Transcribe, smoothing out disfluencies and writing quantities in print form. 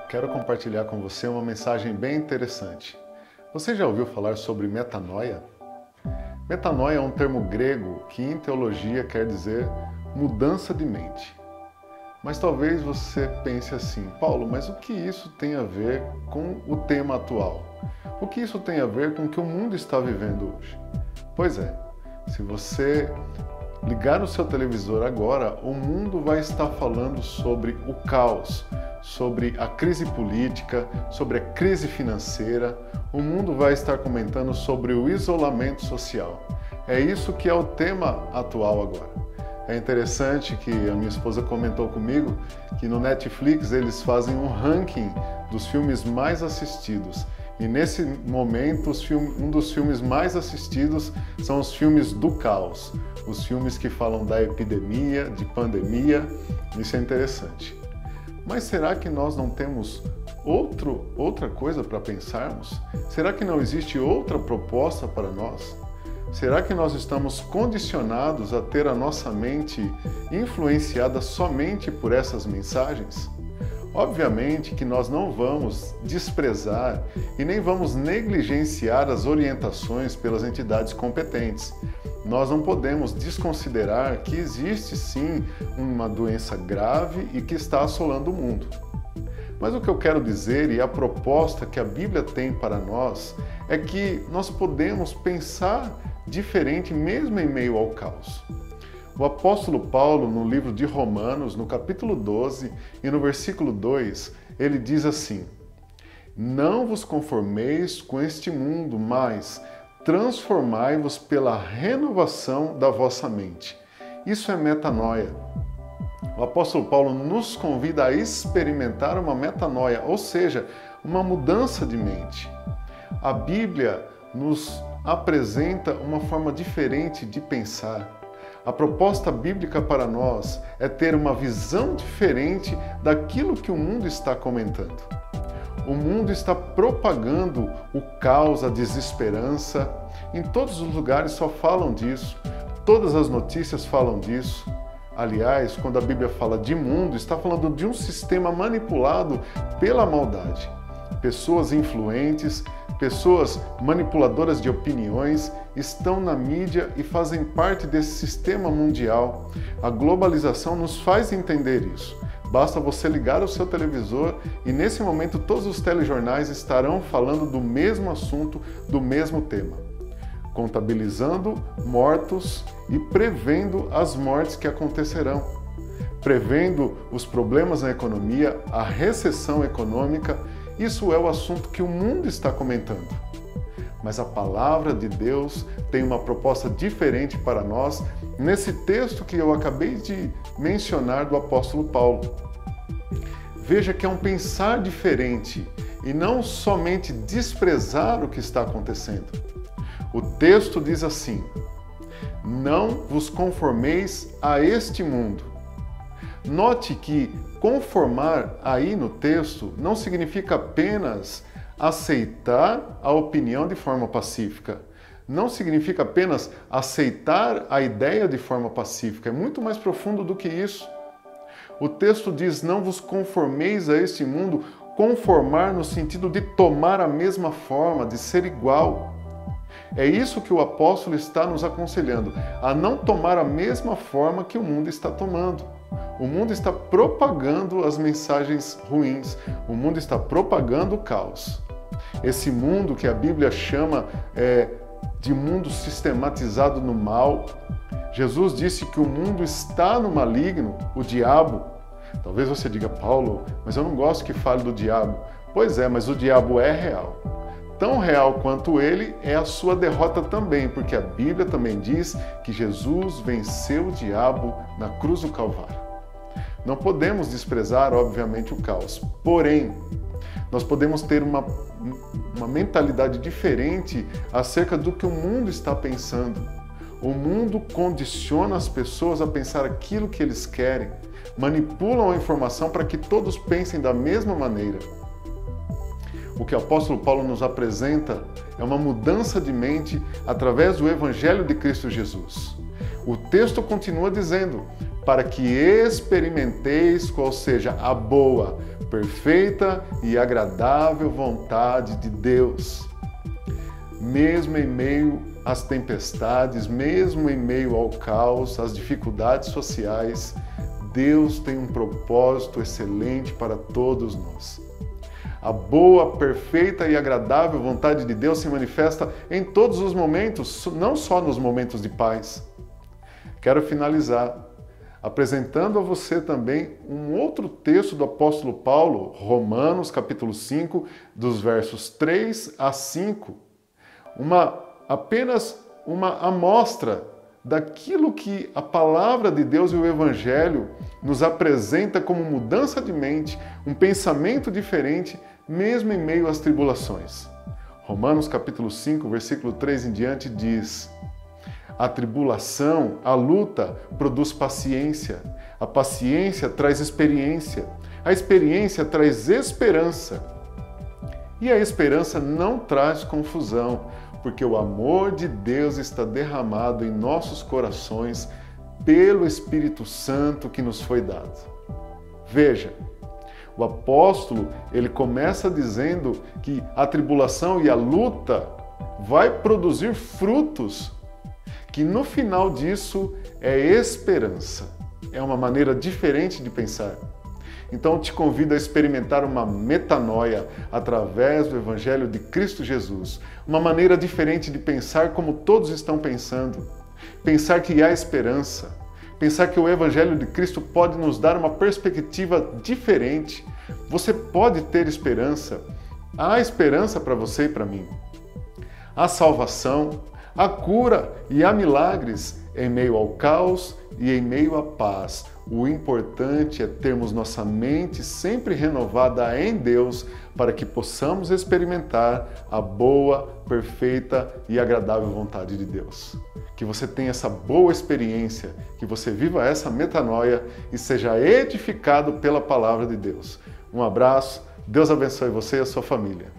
quero compartilhar com você uma mensagem bem interessante. Você já ouviu falar sobre metanoia? Metanoia é um termo grego que em teologia quer dizer mudança de mente. Mas talvez você pense assim, Paulo, mas o que isso tem a ver com o tema atual? O que isso tem a ver com o que o mundo está vivendo hoje? Pois é, se você ligar o seu televisor agora, o mundo vai estar falando sobre o caos, sobre a crise política, sobre a crise financeira. O mundo vai estar comentando sobre o isolamento social. É isso que é o tema atual agora. É interessante que a minha esposa comentou comigo que no Netflix eles fazem um ranking dos filmes mais assistidos. E nesse momento, um dos filmes mais assistidos são os filmes do caos. Os filmes que falam da epidemia, de pandemia. Isso é interessante. Mas será que nós não temos outra coisa para pensarmos? Será que não existe outra proposta para nós? Será que nós estamos condicionados a ter a nossa mente influenciada somente por essas mensagens? Obviamente que nós não vamos desprezar e nem vamos negligenciar as orientações pelas entidades competentes. Nós não podemos desconsiderar que existe sim uma doença grave e que está assolando o mundo. Mas o que eu quero dizer e a proposta que a Bíblia tem para nós é que nós podemos pensar diferente mesmo em meio ao caos. O apóstolo Paulo, no livro de Romanos, no capítulo 12 e no versículo 2, ele diz assim: "Não vos conformeis com este mundo, mas transformai-vos pela renovação da vossa mente." Isso é metanoia. O apóstolo Paulo nos convida a experimentar uma metanoia, ou seja, uma mudança de mente. A Bíblia nos apresenta uma forma diferente de pensar. A proposta bíblica para nós é ter uma visão diferente daquilo que o mundo está comentando. O mundo está propagando o caos, a desesperança. Em todos os lugares só falam disso. Todas as notícias falam disso. Aliás, quando a Bíblia fala de mundo, está falando de um sistema manipulado pela maldade. Pessoas influentes, pessoas manipuladoras de opiniões estão na mídia e fazem parte desse sistema mundial. A globalização nos faz entender isso. Basta você ligar o seu televisor e nesse momento todos os telejornais estarão falando do mesmo assunto, do mesmo tema. Contabilizando mortos e prevendo as mortes que acontecerão. Prevendo os problemas na economia, a recessão econômica. Isso é o assunto que o mundo está comentando. Mas a palavra de Deus tem uma proposta diferente para nós nesse texto que eu acabei de mencionar do apóstolo Paulo. Veja que é um pensar diferente e não somente desprezar o que está acontecendo. O texto diz assim: "Não vos conformeis a este mundo." Note que conformar aí no texto não significa apenas aceitar a opinião de forma pacífica. Não significa apenas aceitar a ideia de forma pacífica. É muito mais profundo do que isso. O texto diz: "Não vos conformeis a este mundo." Conformar no sentido de tomar a mesma forma, de ser igual. É isso que o apóstolo está nos aconselhando, a não tomar a mesma forma que o mundo está tomando. O mundo está propagando as mensagens ruins, o mundo está propagando o caos. Esse mundo que a Bíblia chama de mundo sistematizado no mal. Jesus disse que o mundo está no maligno, o diabo. Talvez você diga, Paulo, mas eu não gosto que fale do diabo. Pois é, mas o diabo é real. Tão real quanto ele é a sua derrota também, porque a Bíblia também diz que Jesus venceu o diabo na cruz do Calvário. Não podemos desprezar, obviamente, o caos. Porém, nós podemos ter uma mentalidade diferente acerca do que o mundo está pensando. O mundo condiciona as pessoas a pensar aquilo que eles querem, manipulam a informação para que todos pensem da mesma maneira. O que o apóstolo Paulo nos apresenta é uma mudança de mente através do Evangelho de Cristo Jesus. O texto continua dizendo: para que experimenteis qual seja a boa, perfeita e agradável vontade de Deus. Mesmo em meio às tempestades, mesmo em meio ao caos, às dificuldades sociais, Deus tem um propósito excelente para todos nós. A boa, perfeita e agradável vontade de Deus se manifesta em todos os momentos, não só nos momentos de paz. Quero finalizar apresentando a você também um outro texto do apóstolo Paulo, Romanos capítulo 5, dos versos 3 a 5. Apenas uma amostra daquilo que a palavra de Deus e o Evangelho nos apresenta como mudança de mente, um pensamento diferente, mesmo em meio às tribulações. Romanos capítulo 5, versículo 3 em diante diz: a tribulação, a luta, produz paciência. A paciência traz experiência. A experiência traz esperança. E a esperança não traz confusão, porque o amor de Deus está derramado em nossos corações pelo Espírito Santo que nos foi dado. Veja, o apóstolo, ele começa dizendo que a tribulação e a luta vai produzir frutos, que no final disso é esperança. É uma maneira diferente de pensar. Então eu te convido a experimentar uma metanoia através do Evangelho de Cristo Jesus. Uma maneira diferente de pensar como todos estão pensando. Pensar que há esperança. Pensar que o Evangelho de Cristo pode nos dar uma perspectiva diferente. Você pode ter esperança. Há esperança para você e para mim. Há salvação, há cura e há milagres em meio ao caos e em meio à paz. O importante é termos nossa mente sempre renovada em Deus para que possamos experimentar a boa, perfeita e agradável vontade de Deus. Que você tenha essa boa experiência, que você viva essa metanoia e seja edificado pela palavra de Deus. Um abraço, Deus abençoe você e a sua família.